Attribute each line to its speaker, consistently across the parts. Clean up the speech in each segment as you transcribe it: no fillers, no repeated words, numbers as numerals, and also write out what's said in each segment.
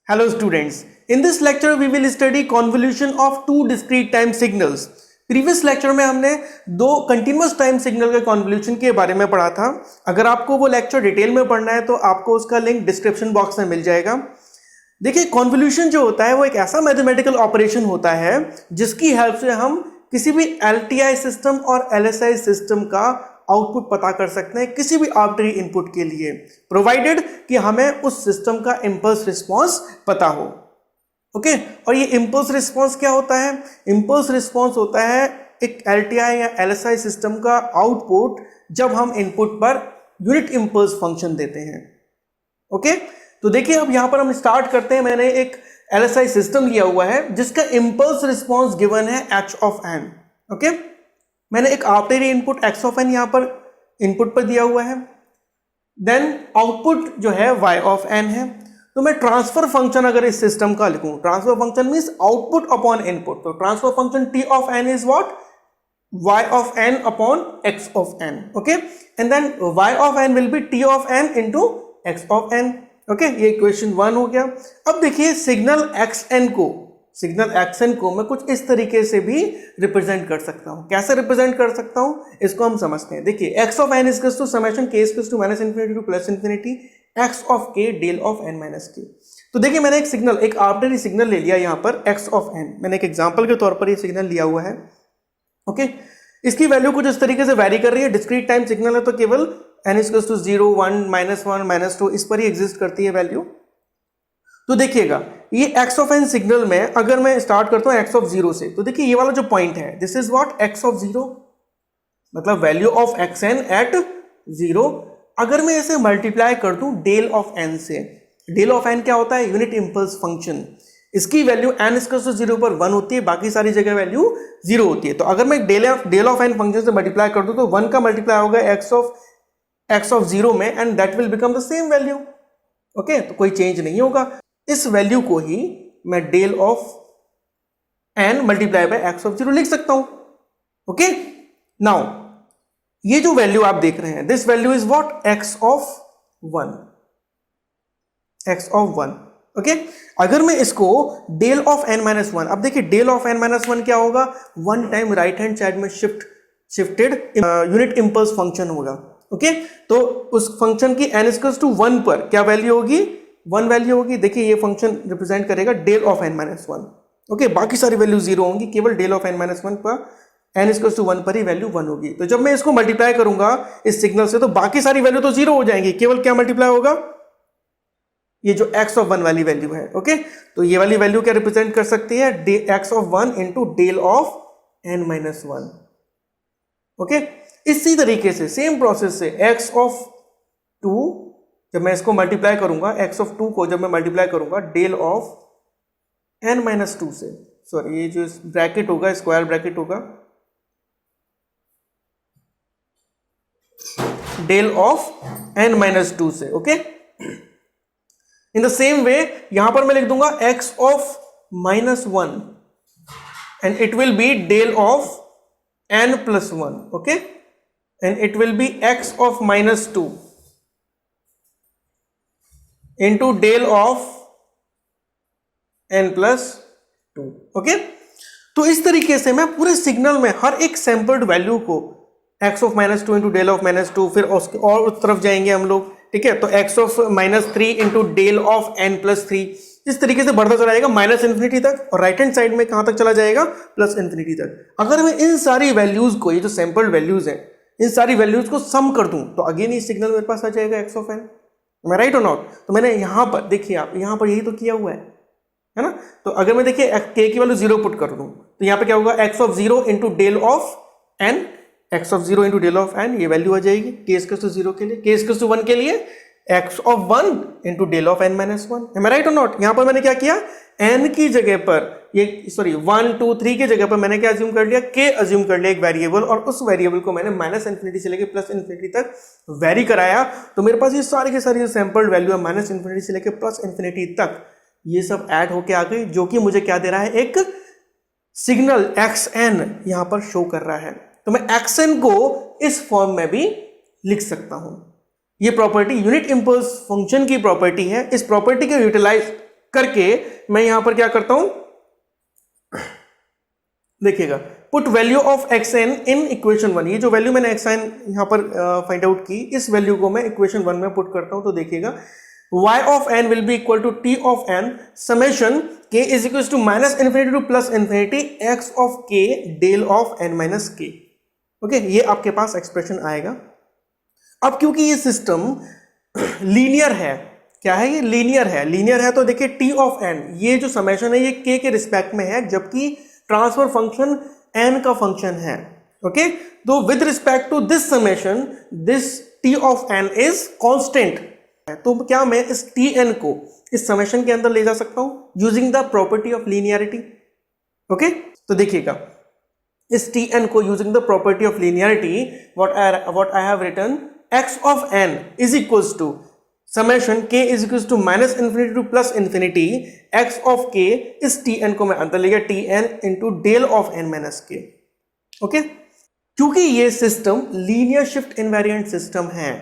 Speaker 1: Hello students, in this lecture we will study convolution of two discrete time signals. Previous lecture में हमने दो continuous time signal के convolution के बारे में पढ़ा था. अगर आपको वो लेक्चर डिटेल में पढ़ना है तो आपको उसका लिंक डिस्क्रिप्शन बॉक्स में मिल जाएगा. देखिए, कॉन्वोल्यूशन जो होता है वो एक ऐसा मैथमेटिकल ऑपरेशन होता है जिसकी हेल्प से हम किसी भी एलटीआई सिस्टम और एलएसआई सिस्टम का आउटपुट पता कर सकते हैं किसी भी आर्बिट्ररी इनपुट के लिए, प्रोवाइडेड कि हमें उस सिस्टम का इंपल्स रिस्पांस पता हो. ओके और ये इंपल्स रिस्पांस क्या होता है? इंपल्स रिस्पांस होता है एक एलटीआई या एलएसआई सिस्टम का आउटपुट जब हम input per unit impulse function देते हैं. ओके तो देखिए, अब यहां पर हम स्टार्ट करते हैं. मैंने एक एलएसआई सिस्टम लिया हुआ है जिसका इंपल्स रिस्पांस गिवन है h ऑफ n. ओके, मैंने एक arbitrary input x of n यहां पर इनपुट पर दिया हुआ है. देन आउटपुट जो है y ऑफ n है. तो मैं ट्रांसफर फंक्शन अगर इस सिस्टम का लिखूं, transfer function means output upon input. तो transfer function t of n is what? y of n upon x of n. Okay, and then y of n will be t of n into x of n. Okay, ये equation 1 हो गया. अब देखिए, signal xn को मैं कुछ इस तरीके से भी रिप्रेजेंट कर सकता हूं. कैसे रिप्रेजेंट कर सकता हूं इसको हम समझते हैं. देखिए, x of n equals to summation k equals to minus infinity to plus infinity x of k del of n minus k. तो देखिए, मैंने एक आर्बिट्ररी सिग्नल ले लिया यहां पर x ऑफ n. मैंने एक एग्जांपल के तौर पर ये सिग्नल लिया हुआ है. ओके, इसकी वैल्यू कुछ इस तरीके से वैरी कर रही है. डिस्क्रीट टाइम सिग्नल है तो केवल n इक्वल्स टू 0 1 -1 -2 इस पर ही एग्जिस्ट करती है वैल्यू. तो देखिएगा, ये x ऑफ n सिग्नल में अगर मैं स्टार्ट करता हूं x ऑफ 0 से, तो देखिए ये वाला जो पॉइंट है, this is what x of 0, मतलब वैल्यू ऑफ xn एट 0. अगर मैं इसे मल्टीप्लाई कर दूं डेल ऑफ n से, डेल ऑफ n क्या होता है? Unit impulse function. इसकी वैल्यू n इक्वल्स टू 0 पर 1 होती है, बाकी सारी जगह वैल्यू 0 होती है. तो अगर मैं डेल ऑफ n फंक्शन से मल्टीप्लाई कर दूं तो 1 का मल्टीप्लाई होगा x ऑफ 0 में, and that will become the same value. Okay, तो कोई चेंज नहीं होगा. इस वैल्यू को ही मैं del of n multiply by x of 0 लिख सकता हूं. ओके, नाउ ये जो वैल्यू आप देख रहे हैं, this value is what? x of 1. Okay, अगर मैं इसको डेल ऑफ n माइनस 1, अब देखिए डेल ऑफ n माइनस 1 क्या होगा? One time right hand side में शिफ्टेड यूनिट इंपल्स फंक्शन होगा. ओके, तो उस फंक्शन की n इक्वल्स टू 1 पर क्या वैल्यू होगी? 1 वैल्यू होगी. देखिए, ये फंक्शन रिप्रेजेंट करेगा del of n minus 1. Okay, बाकी सारी वैल्यू 0 होंगी, केवल डेल ऑफ n माइनस 1 पर n इक्वल्स टू 1 पर ही वैल्यू 1 होगी. तो जब मैं इसको मल्टीप्लाई करूंगा इस सिग्नल से, तो बाकी सारी वैल्यू तो 0 हो जाएंगी, केवल क्या मल्टीप्लाई होगा? ये जो x ऑफ 1 वाली वैल्यू है. ओके, तो ये वाली वैल्यू क्या रिप्रेजेंट कर सकती है? x of 1 into del of n minus 1. Okay, इसी तरीके से सेम प्रोसेस से x ऑफ 2, जब मैं इसको मल्टीप्लाई करूंगा, x ऑफ 2 को जब मैं मल्टीप्लाई करूंगा डेल ऑफ n माइनस 2 से, सॉरी ये जो ब्रैकेट होगा स्क्वायर ब्रैकेट होगा, डेल ऑफ n माइनस 2 से. Okay, in the same way यहां पर मैं लिख दूंगा x of minus 1 and it will be del of n plus 1. Okay, and it will be x of minus 2 into del of n plus 2. Okay, तो इस तरीके से मैं पूरे सिग्नल में हर एक सैंपल्ड वैल्यू को x of minus 2 into del of minus 2, फिर और उस तरफ जाएंगे हम लोग. ठीक है, तो x of minus 3 into del of n plus 3, इस तरीके से बढ़ता चला जाएगा माइनस इन्फिनिटी तक, और राइट हैंड साइड में कहां तक चला जाएगा? प्लस इन्फिनिटी तक. अगर मैं इन सारी वैल्यूज को, ये जो सैंपल्ड वैल्यूज हैं, इन सारी वैल्यूज को सम कर दूं तो अगेन ये सिग्नल मेरे पास आ जाएगा x ऑफ n. मैं राइट और नॉट? तो मैंने यहां पर देखिए, आप यहां पर यही तो किया हुआ है ना. तो अगर मैं देखिए k की वैल्यू 0 पुट कर दूं तो यहां पे क्या होगा? x of 0 into del of n, x of 0 into del of n, ये वैल्यू आ जाएगी k इक्वल्स टू 0 के लिए. k इक्वल्स टू 1 के लिए x of 1 into del of n minus 1. है मैं राइट और नॉट? यहां पर मैंने क्या किया? n की जगह पर, ये सॉरी 1 2 3 की जगह पर मैंने क्या अज्यूम कर लिया? k अज्यूम कर लिया, एक वेरिएबल, और उस वेरिएबल को मैंने माइनस इन्फिनिटी से लेकर प्लस इन्फिनिटी तक वेरी कराया. तो मेरे पास ये सारी के सारी जो सैंपल्ड वैल्यू है माइनस इन्फिनिटी से लेकर प्लस इन्फिनिटी तक, ये सब ऐड होके आ गई, जो कि मुझे क्या दे रहा है? एक सिग्नल xn यहां पर शो कर रहा है. तो मैं xn को इस फॉर्म में भी लिख सकता हूं. ये प्रॉपर्टी यूनिट इंपल्स फंक्शन की प्रॉपर्टी है. इस प्रॉपर्टी को यूटिलाइज करके मैं यहां पर क्या करता हूं, देखिएगा, put value of x n in equation 1। ये जो वैल्यू मैंने एक्स एन यहां पर फाइंड आउट की, इस वैल्यू को मैं इक्वेशन 1 में पुट करता हूं। तो देखिएगा y of n will be equal to t of n summation k is equals to minus infinity to plus infinity x of k del of n minus k। Okay, ये आपके पास expression आएगा। अब क्योंकि ये सिस्टम लीनियर है, क्या है, ये लीनियर है, लीनियर है, तो देखिए t of n, ये जो समेशन है ये k के रिस्पेक्ट में है, जबकि ट्रांसफर फंक्शन n का फंक्शन है। ओके, तो with respect to this summation this t of n is constant. तो क्या मैं इस Tn को इस समेशन के अंदर ले जा सकता हूं using the property of linearity. Okay, तो देखिएगा, इस Tn को using the property of linearity what I have written x of n is equals to summation k is equals to minus infinity to plus infinity x of k। इस Tn को मैं अंदर ले गया Tn into del of n minus k। Okay, क्योंकि ये system linear shift invariant system है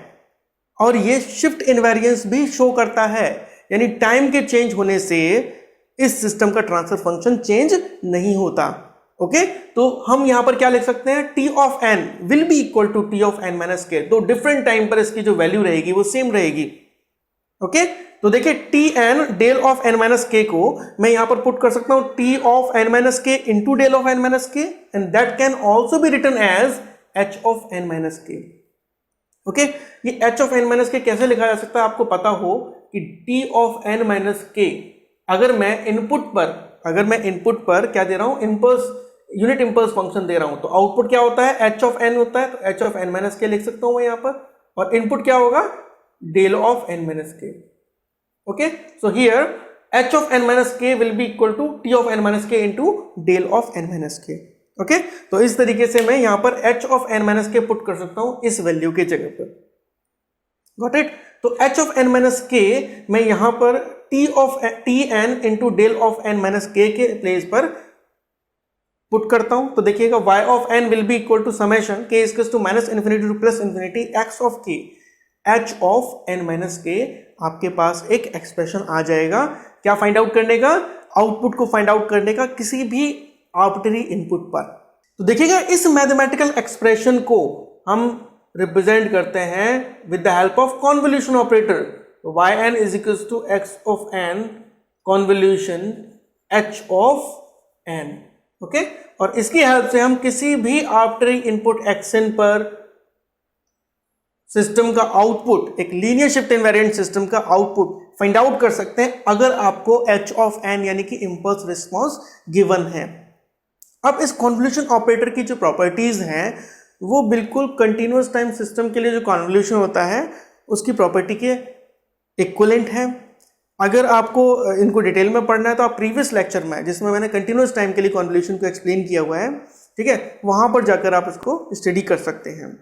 Speaker 1: और ये शिफ्ट इनवेरिएंस भी शो करता है, यानी टाइम के चेंज होने से इस सिस्टम का ट्रांसफर फंक्शन चेंज नहीं होता। ओके, तो हम यहां पर क्या लिख सकते हैं, t of n will be equal to t of n minus k। तो डिफरेंट टाइम पर इसकी जो वैल्यू रहेगी वो सेम रहेगी। ओके, तो देखिए tn del of n minus k को मैं यहां पर पुट कर सकता हूं t of n minus k into del of n minus k, and that can also be written as h of n minus k। Okay, ये h of n minus k कैसे लिखा जा सकता है, आपको पता हो कि t ऑफ n माइनस के, अगर मैं इनपुट पर क्या दे रहा हूं, इंपल्स, यूनिट इंपल्स फंक्शन दे रहा हूं, तो आउटपुट क्या होता है, h ऑफ n होता है, तो h ऑफ n माइनस के लिख सकता हूं मैं यहां पर, और इनपुट क्या होगा, del of n minus k. Okay, so here h of n minus k will be equal to t of n minus k into del of n minus k. Okay, तो इस तरीके से मैं यहां पर h of n minus k put कर सकता हूं इस वैल्यू के जगह पर। Got it? तो h of n minus k मैं यहां पर tn into del of n minus के प्लेस पर पुट करता हूं। तो देखिएगा y of n will be equal to summation k equals to minus infinity to plus infinity x of k h of n minus k, आपके पास एक expression आ जाएगा। क्या फाइंड आउट करने का, आउटपुट को फाइंड आउट करने का किसी भी आर्बिट्ररी इनपुट पर। तो देखिएगा इस मैथमेटिकल एक्सप्रेशन को हम रिप्रेजेंट करते हैं with the help of convolution operator. yn is equals to x of n convolution h of n। Okay, और इसकी हेल्प से हम किसी भी आर्बिट्ररी इनपुट xn पर सिस्टम का आउटपुट, एक लीनियर शिफ्ट इनवेरिएंट सिस्टम का आउटपुट फाइंड आउट कर सकते हैं, अगर आपको h ऑफ n यानी कि इंपल्स रिस्पॉन्स गिवन है। अब इस कॉन्वोल्यूशन ऑपरेटर की जो प्रॉपर्टीज हैं वो बिल्कुल कंटिन्यूअस टाइम सिस्टम के लिए जो कॉन्वोल्यूशन होता है उसकी प्रॉपर्टी के इक्विवेलेंट है। अगर आपको इनको डिटेल में पढ़ना है तो आप प्रीवियस लेक्चर में, जिसमें मैंने कंटिन्यूअस टाइम के लिए कॉन्वोल्यूशन को एक्सप्लेन किया हुआ है, ठीक है, वहां पर जाकर आप इसको स्टडी कर सकते हैं।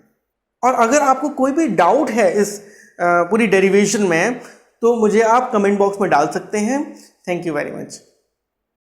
Speaker 1: और अगर आपको कोई भी डाउट है इस पूरी डेरिवेशन में तो मुझे आप कमेंट बॉक्स में डाल सकते हैं। Thank you very much.